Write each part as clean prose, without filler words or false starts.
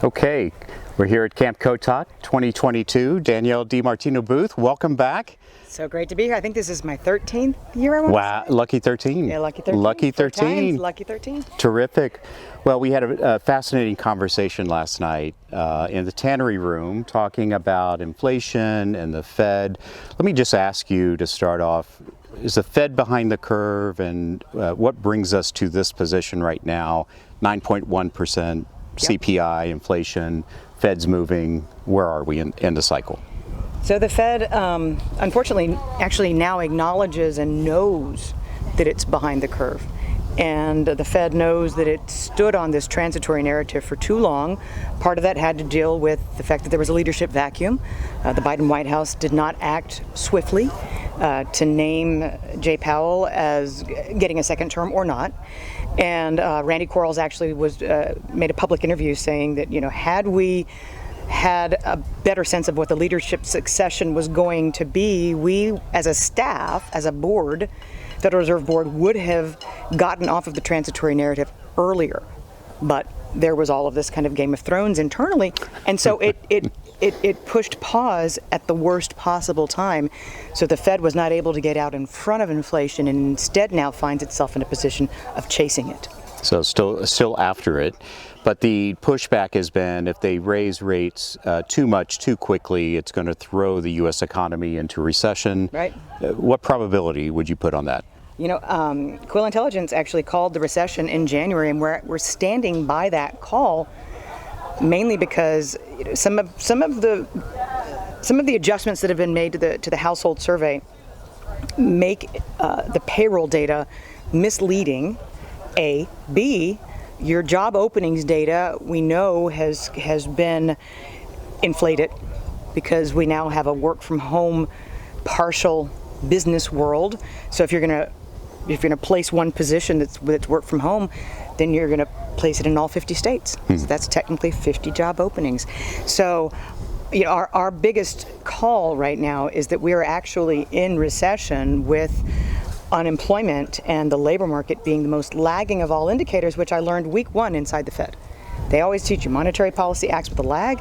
Okay, we're here at Camp Kotok 2022, Danielle DiMartino booth. Welcome back. So great to be here. I think this is my 13th year. I want Wow, to say. lucky 13. Yeah, lucky 13. Lucky 13. Lucky 13. Terrific. Well, we had a fascinating conversation last night in the tannery room talking about inflation and the Fed. Let me just ask you to start off, is the Fed behind the curve, and what brings us to this position right now? 9.1% CPI, inflation, Fed's moving. Where are we in the cycle? So the Fed, unfortunately, actually now acknowledges and knows that it's behind the curve. And the Fed knows that it stood on this transitory narrative for too long. Part of that had to deal with the fact that there was a leadership vacuum. The Biden White House did not act swiftly to name Chair Powell as getting a second term or not. And Randy Quarles actually made a public interview saying that, had we had a better sense of what the leadership succession was going to be, we as a staff, as a board, Federal Reserve Board, would have gotten off of the transitory narrative earlier. But there was all of this kind of Game of Thrones internally, and so it pushed pause at the worst possible time. So the Fed was not able to get out in front of inflation, and instead now finds itself in a position of chasing it. So still after it. But the pushback has been if they raise rates too much, too quickly, it's going to throw the U.S. economy into recession. Right. What probability would you put on that? Quill Intelligence actually called the recession in January, and we're standing by that call, mainly because some of the adjustments that have been made to the household survey make the payroll data misleading. A. B. Your job openings data we know has been inflated because we now have a work from home partial business world. So if you're gonna place one position that's work from home, then you're gonna place it in all 50 states. So that's technically 50 job openings. So our biggest call right now is that we are actually in recession, with unemployment and the labor market being the most lagging of all indicators, which I learned week one inside the Fed. They always teach you monetary policy acts with a lag.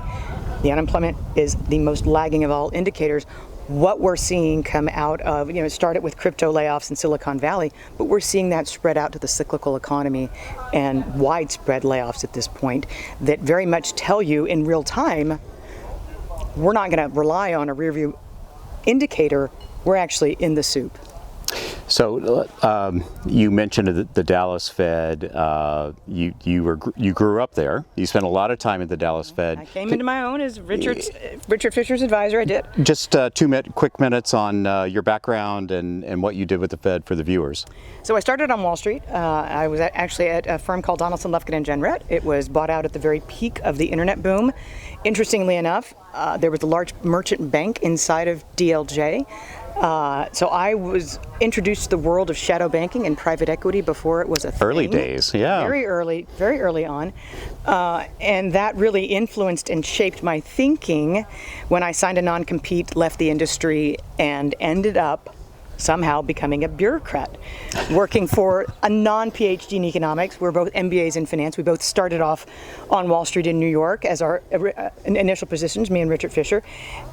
The unemployment is the most lagging of all indicators. What we're seeing come out of, it started with crypto layoffs in Silicon Valley, but we're seeing that spread out to the cyclical economy and widespread layoffs at this point that very much tell you in real time, we're not going to rely on a rearview indicator. We're actually in the soup. So you mentioned the Dallas Fed. You grew up there. You spent a lot of time at the Dallas Fed. I came into my own as Richard Fisher's advisor. I did. Just quick minutes on your background and what you did with the Fed for the viewers. So I started on Wall Street. I was actually at a firm called Donaldson, Lufkin and Jenrette. It was bought out at the very peak of the internet boom. Interestingly enough, there was a large merchant bank inside of DLJ. So I was introduced to the world of shadow banking and private equity before it was a thing. Early days, yeah. Very early on. And that really influenced and shaped my thinking when I signed a non-compete, left the industry, and ended up somehow becoming a bureaucrat, working for a non-PhD in economics. We're both MBAs in finance. We both started off on Wall Street in New York as our initial positions, me and Richard Fisher.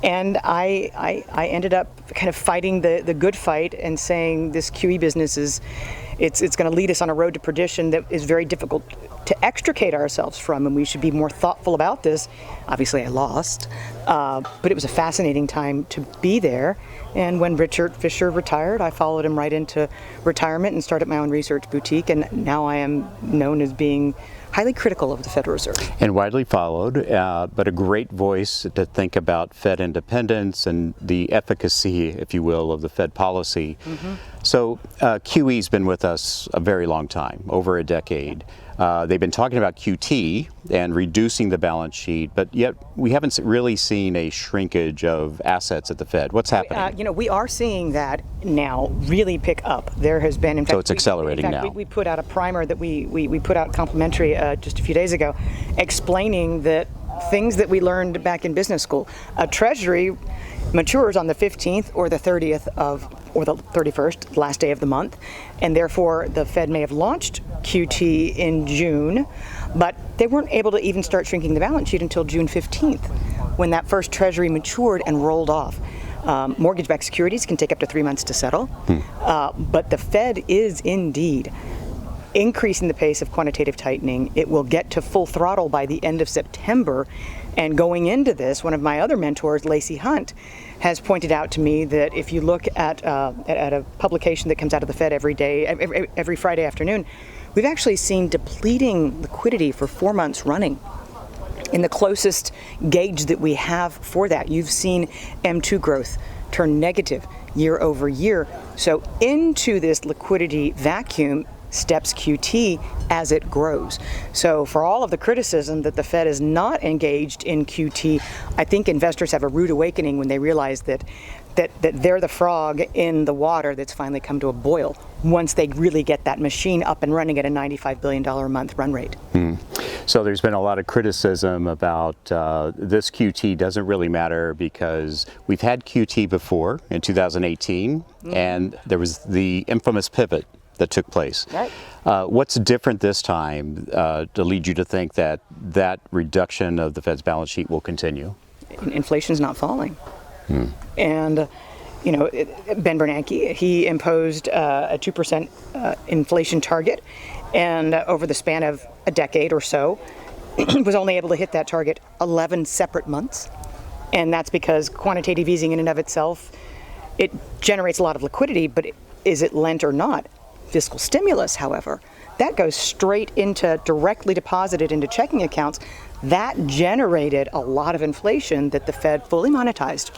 And I ended up kind of fighting the good fight and saying this QE business it's going to lead us on a road to perdition that is very difficult to extricate ourselves from, and we should be more thoughtful about this. Obviously I lost, but it was a fascinating time to be there. And when Richard Fisher retired, I followed him right into retirement and started my own research boutique, and now I am known as being highly critical of the Federal Reserve. And widely followed, but a great voice to think about Fed independence and the efficacy, if you will, of the Fed policy. So QE's been with us a very long time, over a decade. They've been talking about QT and reducing the balance sheet, but yet we haven't really seen a shrinkage of assets at the Fed. What's happening? We are seeing that now really pick up. There has been, in fact, so it's accelerating now. We put out a primer that we put out complimentary just a few days ago, explaining that things that we learned back in business school. Treasury matures on the 15th or the 30th or the 31st, last day of the month, and therefore the Fed may have launched QT in June, but they weren't able to even start shrinking the balance sheet until June 15th, when that first Treasury matured and rolled off. Mortgage-backed securities can take up to 3 months to settle, but the Fed is indeed increasing the pace of quantitative tightening. It will get to full throttle by the end of September. And going into this, one of my other mentors, Lacey Hunt, has pointed out to me that if you look at a publication that comes out of the Fed every day, every Friday afternoon, we've actually seen depleting liquidity for 4 months running. In the closest gauge that we have for that, you've seen M2 growth turn negative year over year. So into this liquidity vacuum steps QT as it grows. So for all of the criticism that the Fed is not engaged in QT, I think investors have a rude awakening when they realize that they're the frog in the water that's finally come to a boil once they really get that machine up and running at a $95 billion a month run rate. So there's been a lot of criticism about this QT doesn't really matter because we've had QT before in 2018, and there was the infamous pivot that took place. Right. What's different this time to lead you to think that that reduction of the Fed's balance sheet will continue? Inflation's not falling. And, Ben Bernanke, he imposed a 2% inflation target, and over the span of a decade or so, was only able to hit that target 11 separate months. And that's because quantitative easing in and of itself, it generates a lot of liquidity, but is it lent or not? Fiscal stimulus, however, that goes straight into directly deposited into checking accounts. That generated a lot of inflation that the Fed fully monetized.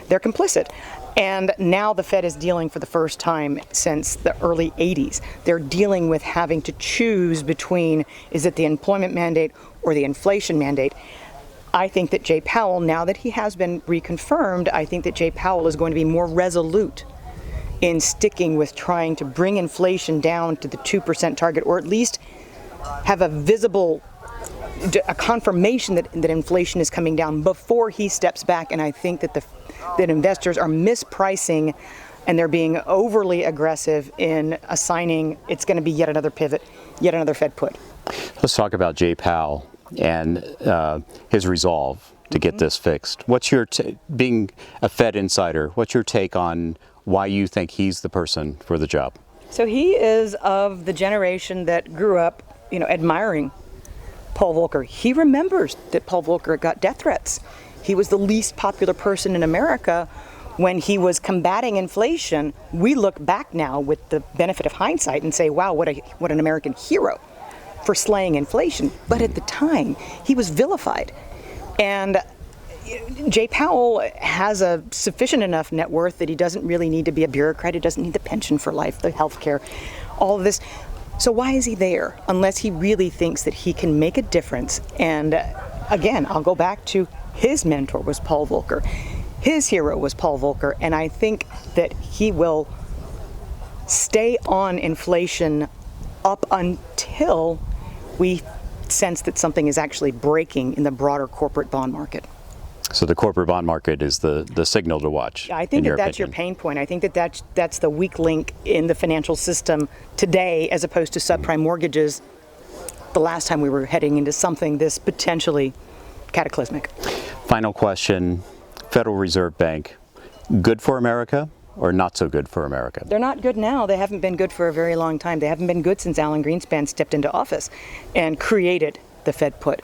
They're complicit. And now the Fed is dealing for the first time since the early 80s. They're dealing with having to choose between, is it the employment mandate or the inflation mandate? I think that Jay Powell, now that he has been reconfirmed, I think that Jay Powell is going to be more resolute in sticking with trying to bring inflation down to the 2% target, or at least have a visible a confirmation that inflation is coming down before he steps back. And I think that that investors are mispricing and they're being overly aggressive in assigning it's going to be yet another pivot, yet another Fed put. Let's talk about Jay Powell and his resolve to get this fixed. What's your, being a Fed insider, what's your take on why you think he's the person for the job? So he is of the generation that grew up, admiring Paul Volcker. He remembers that Paul Volcker got death threats. He was the least popular person in America when he was combating inflation. We look back now with the benefit of hindsight and say, wow, what an American hero for slaying inflation. But at the time, he was vilified. And Jay Powell has a sufficient enough net worth that he doesn't really need to be a bureaucrat. He doesn't need the pension for life, the health care, all of this. So why is he there unless he really thinks that he can make a difference? And again, I'll go back to his mentor was Paul Volcker. His hero was Paul Volcker. And I think that he will stay on inflation up until we sense that something is actually breaking in the broader corporate bond market. So the corporate bond market is the signal to watch. I think that's your pain point. I think that's the weak link in the financial system today, as opposed to subprime mortgages the last time we were heading into something this potentially cataclysmic. Final question, Federal Reserve Bank, good for America or not so good for America? They're not good now. They haven't been good for a very long time. They haven't been good since Alan Greenspan stepped into office and created the Fed put.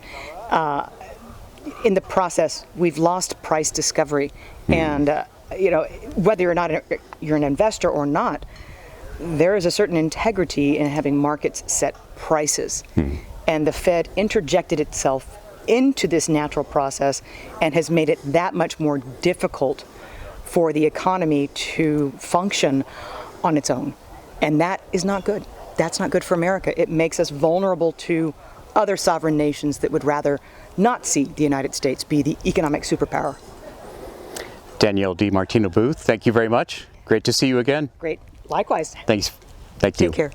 In the process, we've lost price discovery. And, whether or not you're an investor or not, there is a certain integrity in having markets set prices. And the Fed interjected itself into this natural process and has made it that much more difficult for the economy to function on its own. And that is not good. That's not good for America. It makes us vulnerable to other sovereign nations that would rather not see the United States be the economic superpower. Danielle DiMartino Booth, thank you very much. Great to see you again. Great. Likewise. Thanks. Thank you. Take care.